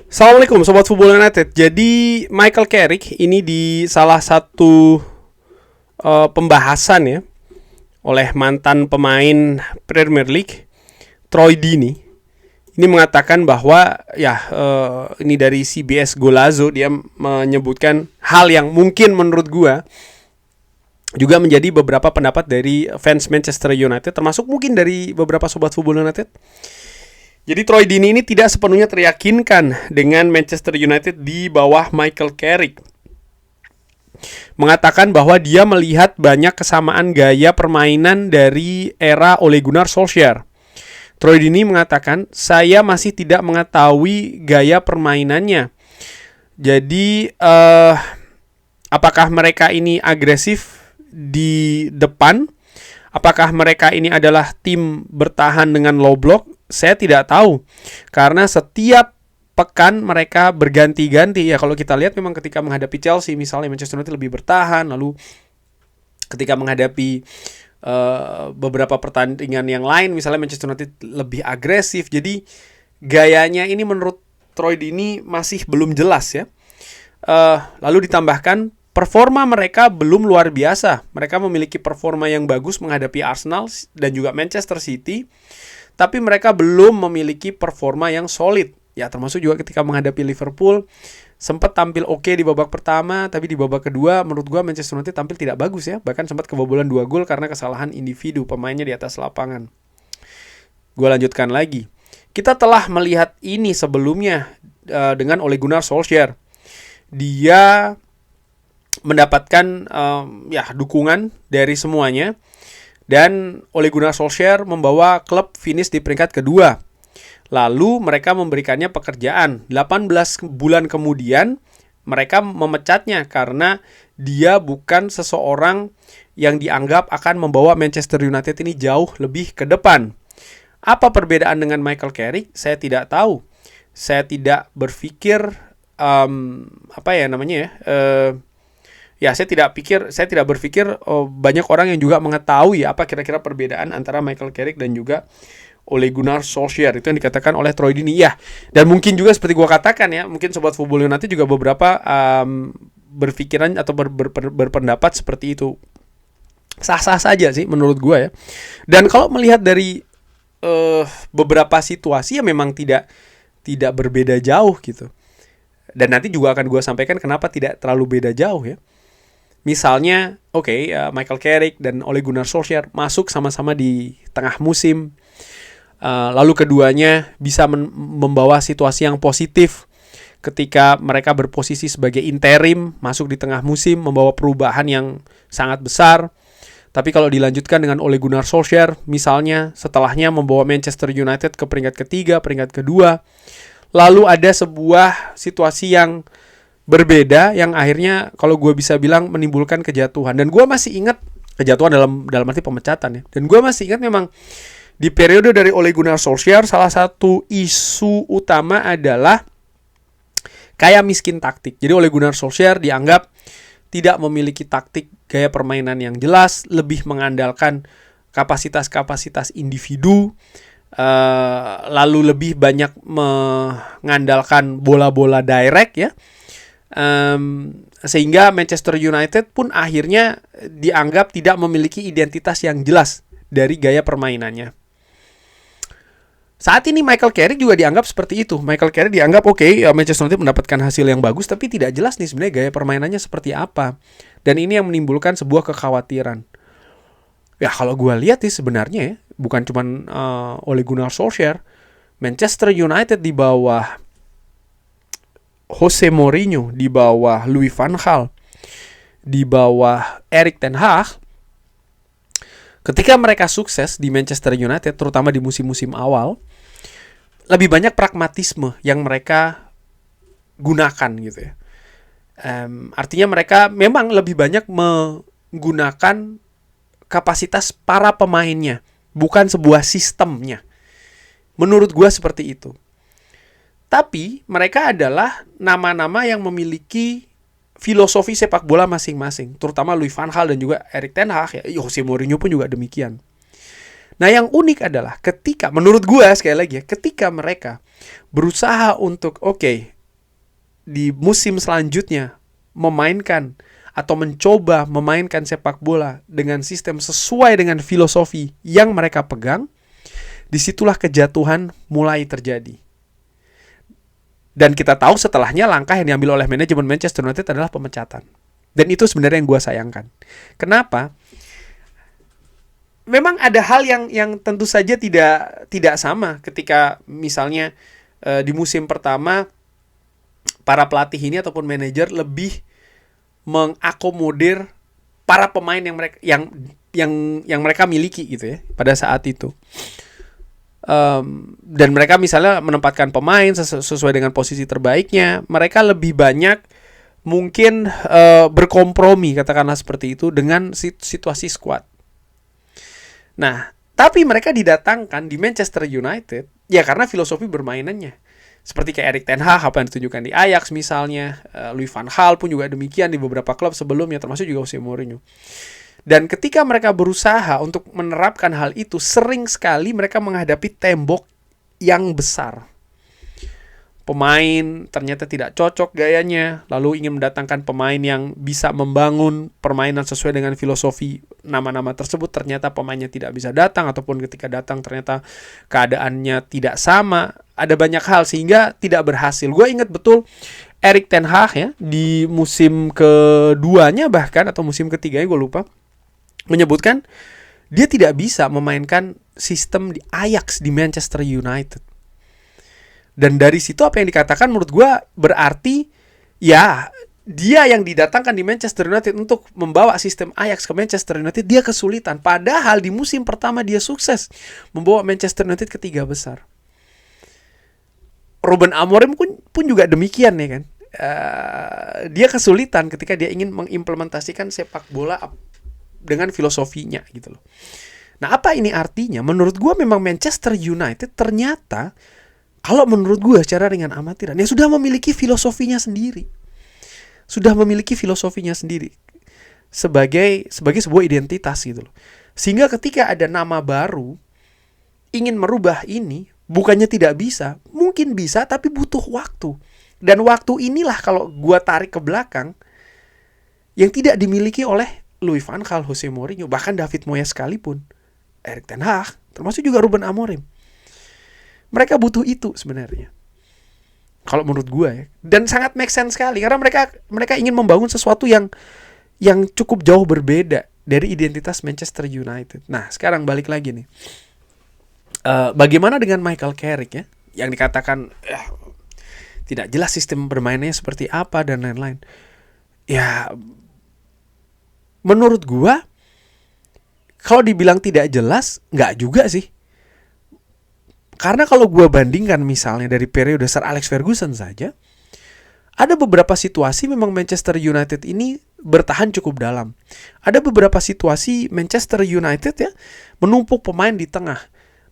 Assalamualaikum Sobat Football United. Jadi Michael Carrick ini di salah satu pembahasan ya oleh mantan pemain Premier League Troy Deeney ini mengatakan bahwa ini dari CBS Golazo, dia menyebutkan hal yang mungkin menurut gua juga menjadi beberapa pendapat dari fans Manchester United, termasuk mungkin dari beberapa Sobat Football United. Jadi Troy Deeney ini tidak sepenuhnya teryakinkan dengan Manchester United di bawah Michael Carrick. Mengatakan bahwa dia melihat banyak kesamaan gaya permainan dari era Ole Gunnar Solskjaer. Troy Deeney mengatakan, saya masih tidak mengetahui gaya permainannya. Jadi, apakah mereka ini agresif di depan? Apakah mereka ini adalah tim bertahan dengan low block? Saya tidak tahu, karena setiap pekan mereka berganti-ganti. Ya kalau kita lihat memang ketika menghadapi Chelsea misalnya, Manchester United lebih bertahan. Lalu ketika menghadapi beberapa pertandingan yang lain, misalnya Manchester United lebih agresif. Jadi gayanya ini menurut Troy Deeney masih belum jelas ya. Lalu ditambahkan performa mereka belum luar biasa. Mereka memiliki performa yang bagus menghadapi Arsenal dan juga Manchester City, tapi mereka belum memiliki performa yang solid. Ya, termasuk juga ketika menghadapi Liverpool, sempat tampil oke di babak pertama, tapi di babak kedua menurut gua Manchester United tampil tidak bagus ya. Bahkan sempat kebobolan 2 gol karena kesalahan individu pemainnya di atas lapangan. Gua lanjutkan lagi. Kita telah melihat ini sebelumnya dengan Ole Gunnar Solskjaer. Dia mendapatkan dukungan dari semuanya. Dan Ole Gunnar Solskjaer membawa klub finish di peringkat kedua. Lalu mereka memberikannya pekerjaan. 18 bulan kemudian mereka memecatnya karena dia bukan seseorang yang dianggap akan membawa Manchester United ini jauh lebih ke depan. Apa perbedaan dengan Michael Carrick? Saya tidak tahu. Saya tidak berpikir saya tidak berpikir banyak orang yang juga mengetahui apa kira-kira perbedaan antara Michael Carrick dan juga Ole Gunnar Solskjaer. Itu yang dikatakan oleh Troy Deeney. Ya, dan mungkin juga seperti gue katakan ya, mungkin Sobat Football United juga beberapa berpikiran atau berpendapat seperti itu. Sah-sah saja sih menurut gue ya. Dan kalau melihat dari beberapa situasi ya memang tidak berbeda jauh gitu. Dan nanti juga akan gue sampaikan kenapa tidak terlalu beda jauh ya. Misalnya, Michael Carrick dan Ole Gunnar Solskjaer masuk sama-sama di tengah musim. Lalu keduanya bisa membawa situasi yang positif ketika mereka berposisi sebagai interim, masuk di tengah musim, membawa perubahan yang sangat besar. Tapi kalau dilanjutkan dengan Ole Gunnar Solskjaer, misalnya setelahnya membawa Manchester United ke peringkat ketiga, peringkat kedua, lalu ada sebuah situasi yang berbeda yang akhirnya kalau gue bisa bilang menimbulkan kejatuhan. Dan gue masih ingat kejatuhan dalam arti pemecatan ya. Dan gue masih ingat memang di periode dari Ole Gunnar Solskjaer salah satu isu utama adalah kayak miskin taktik. Jadi Ole Gunnar Solskjaer dianggap tidak memiliki taktik gaya permainan yang jelas, lebih mengandalkan kapasitas-kapasitas individu, lalu lebih banyak mengandalkan bola-bola direct ya. Sehingga Manchester United pun akhirnya dianggap tidak memiliki identitas yang jelas dari gaya permainannya. Saat ini Michael Carrick juga dianggap seperti itu. Michael Carrick dianggap Manchester United mendapatkan hasil yang bagus, tapi tidak jelas nih sebenarnya gaya permainannya seperti apa. Dan ini yang menimbulkan sebuah kekhawatiran. Ya kalau gue lihat sih sebenarnya ya, bukan cuma Ole Gunnar Solskjaer, Manchester United di bawah Jose Mourinho, di bawah Louis van Gaal, di bawah Erik ten Hag, ketika mereka sukses di Manchester United, terutama di musim-musim awal, lebih banyak pragmatisme yang mereka gunakan gitu ya. Artinya mereka memang lebih banyak menggunakan kapasitas para pemainnya, bukan sebuah sistemnya. Menurut gue seperti itu. Tapi mereka adalah nama-nama yang memiliki filosofi sepak bola masing-masing, terutama Louis van Gaal dan juga Erik ten Hag ya. Jose Mourinho pun juga demikian. Nah, yang unik adalah ketika, menurut gue sekali lagi ya, ketika mereka berusaha untuk di musim selanjutnya memainkan atau mencoba memainkan sepak bola dengan sistem sesuai dengan filosofi yang mereka pegang, disitulah kejatuhan mulai terjadi. Dan kita tahu setelahnya langkah yang diambil oleh manajemen Manchester United adalah pemecatan. Dan itu sebenarnya yang gue sayangkan. Kenapa? Memang ada hal yang tentu saja tidak sama ketika misalnya di musim pertama para pelatih ini ataupun manajer lebih mengakomodir para pemain yang mereka miliki gitu ya pada saat itu. Dan mereka misalnya menempatkan pemain sesuai dengan posisi terbaiknya. Mereka lebih banyak mungkin berkompromi, katakanlah seperti itu, dengan situasi skuad. Nah, tapi mereka didatangkan di Manchester United ya karena filosofi bermainannya. Seperti kayak Erik ten Hag, apa yang ditunjukkan di Ajax misalnya, Louis van Gaal pun juga demikian di beberapa klub sebelumnya, termasuk juga Jose Mourinho. Dan ketika mereka berusaha untuk menerapkan hal itu, sering sekali mereka menghadapi tembok yang besar. Pemain ternyata tidak cocok gayanya, lalu ingin mendatangkan pemain yang bisa membangun permainan sesuai dengan filosofi nama-nama tersebut, ternyata pemainnya tidak bisa datang, ataupun ketika datang ternyata keadaannya tidak sama. Ada banyak hal sehingga tidak berhasil. Gue ingat betul Erik ten Hag ya, di musim keduanya bahkan, atau musim ketiganya gue lupa, menyebutkan dia tidak bisa memainkan sistem di Ajax di Manchester United. Dan dari situ apa yang dikatakan menurut gue berarti ya dia yang didatangkan di Manchester United untuk membawa sistem Ajax ke Manchester United, dia kesulitan. Padahal di musim pertama dia sukses membawa Manchester United ke 3 besar. Ruben Amorim pun juga demikian ya kan. Dia kesulitan ketika dia ingin mengimplementasikan sepak bola dengan filosofinya gitu loh. Nah, apa ini artinya? Menurut gue memang Manchester United ternyata, kalau menurut gue secara ringan amatiran, ya sudah memiliki filosofinya sendiri. Sudah memiliki filosofinya sendiri. Sebagai sebuah identitas gitu loh. Sehingga ketika ada nama baru ingin merubah ini, bukannya tidak bisa, mungkin bisa tapi butuh waktu. Dan waktu inilah kalau gue tarik ke belakang yang tidak dimiliki oleh Louis van Gaal, Jose Mourinho, bahkan David Moyes sekalipun, Erik ten Hag, termasuk juga Ruben Amorim. Mereka butuh itu sebenarnya, kalau menurut gue ya. Dan sangat make sense sekali karena mereka ingin membangun sesuatu yang cukup jauh berbeda dari identitas Manchester United. Nah, sekarang balik lagi nih. Bagaimana dengan Michael Carrick ya, yang dikatakan tidak jelas sistem bermainnya seperti apa dan lain-lain. Ya, menurut gue kalau dibilang tidak jelas, nggak juga sih. Karena kalau gue bandingkan misalnya dari periode Sir Alex Ferguson saja, ada beberapa situasi memang Manchester United ini bertahan cukup dalam. Ada beberapa situasi Manchester United ya menumpuk pemain di tengah.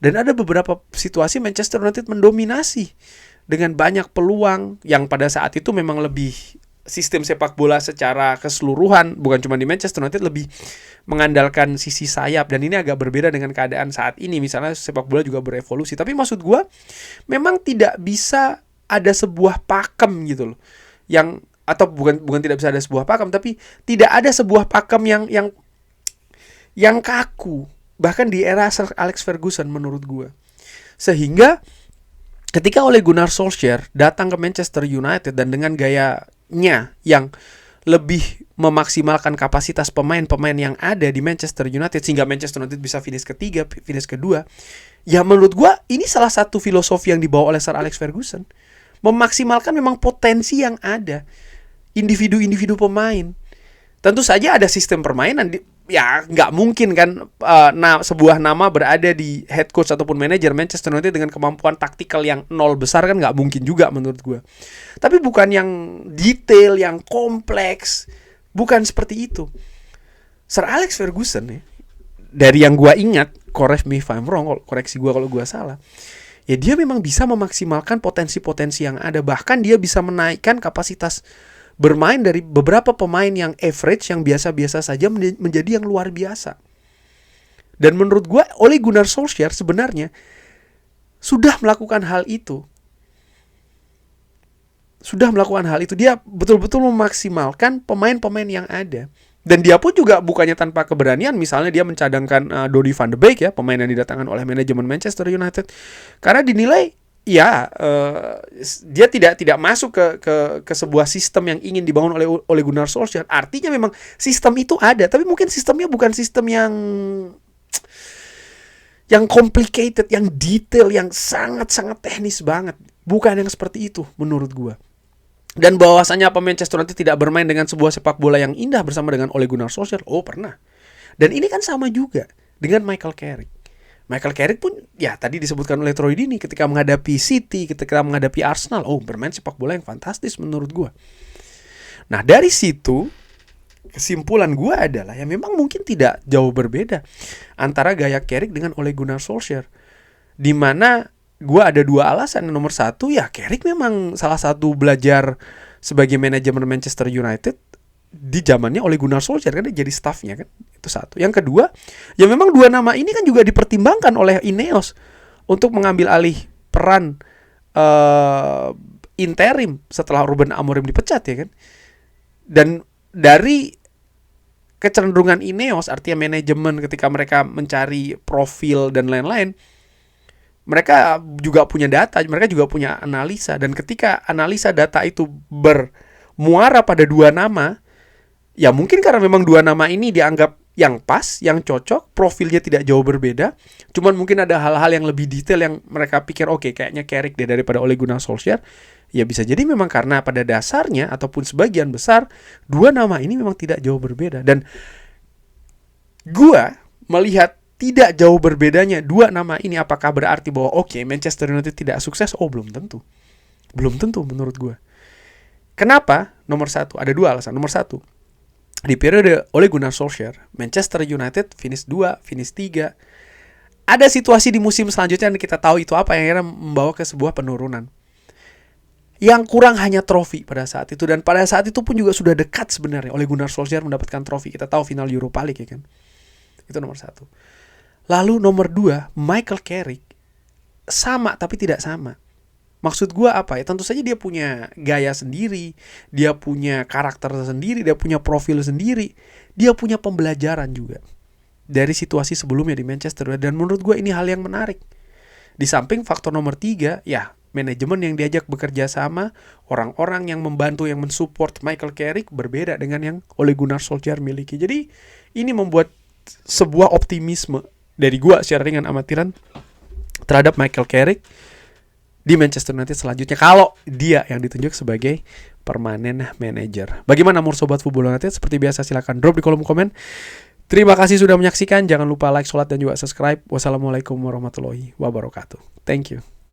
Dan ada beberapa situasi Manchester United mendominasi dengan banyak peluang yang pada saat itu memang lebih sistem sepak bola secara keseluruhan, bukan cuma di Manchester United, lebih mengandalkan sisi sayap. Dan ini agak berbeda dengan keadaan saat ini. Misalnya sepak bola juga berevolusi. Tapi maksud gue, memang tidak bisa ada sebuah pakem gitu loh. Atau bukan tidak bisa ada sebuah pakem, tapi tidak ada sebuah pakem yang kaku. Bahkan di era Sir Alex Ferguson menurut gue. Sehingga ketika Ole Gunnar Solskjaer datang ke Manchester United dan dengan gayanya yang lebih memaksimalkan kapasitas pemain-pemain yang ada di Manchester United sehingga Manchester United bisa finish ketiga, finish kedua, ya menurut gue ini salah satu filosofi yang dibawa oleh Sir Alex Ferguson. Memaksimalkan memang potensi yang ada, individu-individu pemain. Tentu saja ada sistem permainan, ya nggak mungkin kan sebuah nama berada di head coach ataupun manajer Manchester United dengan kemampuan taktikal yang nol besar, kan nggak mungkin juga menurut gue. Tapi bukan yang detail, yang kompleks, bukan seperti itu. Sir Alex Ferguson ya, dari yang gue ingat, correct me if I'm wrong, koreksi gue kalau gue salah, ya dia memang bisa memaksimalkan potensi-potensi yang ada. Bahkan dia bisa menaikkan kapasitas bermain dari beberapa pemain yang average, yang biasa-biasa saja, menjadi yang luar biasa. Dan menurut gue, Ole Gunnar Solskjaer sebenarnya sudah melakukan hal itu. sudah melakukan hal itu. Dia betul-betul memaksimalkan pemain-pemain yang ada. Dan dia pun juga bukannya tanpa keberanian. Misalnya dia mencadangkan Donny van de Beek ya, pemain yang didatangkan oleh manajemen Manchester United. Karena dinilai dia tidak masuk ke sebuah sistem yang ingin dibangun oleh Gunnar Solskjaer. Artinya memang sistem itu ada, tapi mungkin sistemnya bukan sistem yang complicated, yang detail, yang sangat-sangat teknis banget. Bukan yang seperti itu menurut gua. Dan bahwasanya Manchester United tidak bermain dengan sebuah sepak bola yang indah bersama dengan Ole Gunnar Solskjaer. Oh, pernah. Dan ini kan sama juga dengan Michael Carrick. Michael Carrick pun ya tadi disebutkan oleh Troy Deeney ketika menghadapi City, ketika menghadapi Arsenal. Oh, bermain sepak bola yang fantastis menurut gua. Nah, dari situ kesimpulan gue adalah ya memang mungkin tidak jauh berbeda antara gaya Carrick dengan Ole Gunnar Solskjaer. Dimana gue ada dua alasan. Nomor satu, ya Carrick memang salah satu belajar sebagai manajemen Manchester United di zamannya Ole Gunnar Solskjaer, kan dia jadi staffnya kan. Itu satu. Yang kedua, ya memang dua nama ini kan juga dipertimbangkan oleh Ineos untuk mengambil alih peran interim setelah Ruben Amorim dipecat ya kan. Dan dari kecenderungan Ineos, artinya manajemen ketika mereka mencari profil dan lain-lain, mereka juga punya data, mereka juga punya analisa. Dan ketika analisa data itu bermuara pada dua nama, ya mungkin karena memang dua nama ini dianggap yang pas, yang cocok, profilnya tidak jauh berbeda. Cuman mungkin ada hal-hal yang lebih detail yang mereka pikir, oke, kayaknya Carrick deh daripada Ole Gunnar Solskjaer. Ya bisa jadi memang karena pada dasarnya ataupun sebagian besar dua nama ini memang tidak jauh berbeda. Dan gua melihat tidak jauh berbedanya dua nama ini, apakah berarti bahwa Manchester United tidak sukses? Oh, belum tentu. Belum tentu menurut gua. Kenapa? Nomor satu, ada dua alasan. Nomor satu, di periode Ole Gunnar Solskjaer, Manchester United finish 2, finish 3. Ada situasi di musim selanjutnya yang kita tahu itu apa yang akhirnya membawa ke sebuah penurunan. Yang kurang hanya trofi pada saat itu. Dan pada saat itu pun juga sudah dekat sebenarnya Ole Gunnar Solskjaer mendapatkan trofi. Kita tahu final Europa League ya kan. Itu nomor satu. Lalu nomor dua, Michael Carrick sama tapi tidak sama. Maksud gue apa ya? Tentu saja dia punya gaya sendiri, dia punya karakter sendiri, dia punya profil sendiri, dia punya pembelajaran juga dari situasi sebelumnya di Manchester. Dan menurut gue ini hal yang menarik. Di samping faktor nomor 3, ya manajemen yang diajak bekerja sama, orang-orang yang membantu, yang mensupport Michael Carrick berbeda dengan yang Ole Gunnar Solskjaer miliki. Jadi ini membuat sebuah optimisme dari gue secara ringan amatiran terhadap Michael Carrick di Manchester United selanjutnya kalau dia yang ditunjuk sebagai permanen manager. Bagaimana menurut Sobat Football United? Seperti biasa silakan drop di kolom komen. Terima kasih sudah menyaksikan. Jangan lupa like, sholat, dan juga subscribe. Wassalamualaikum warahmatullahi wabarakatuh. Thank you.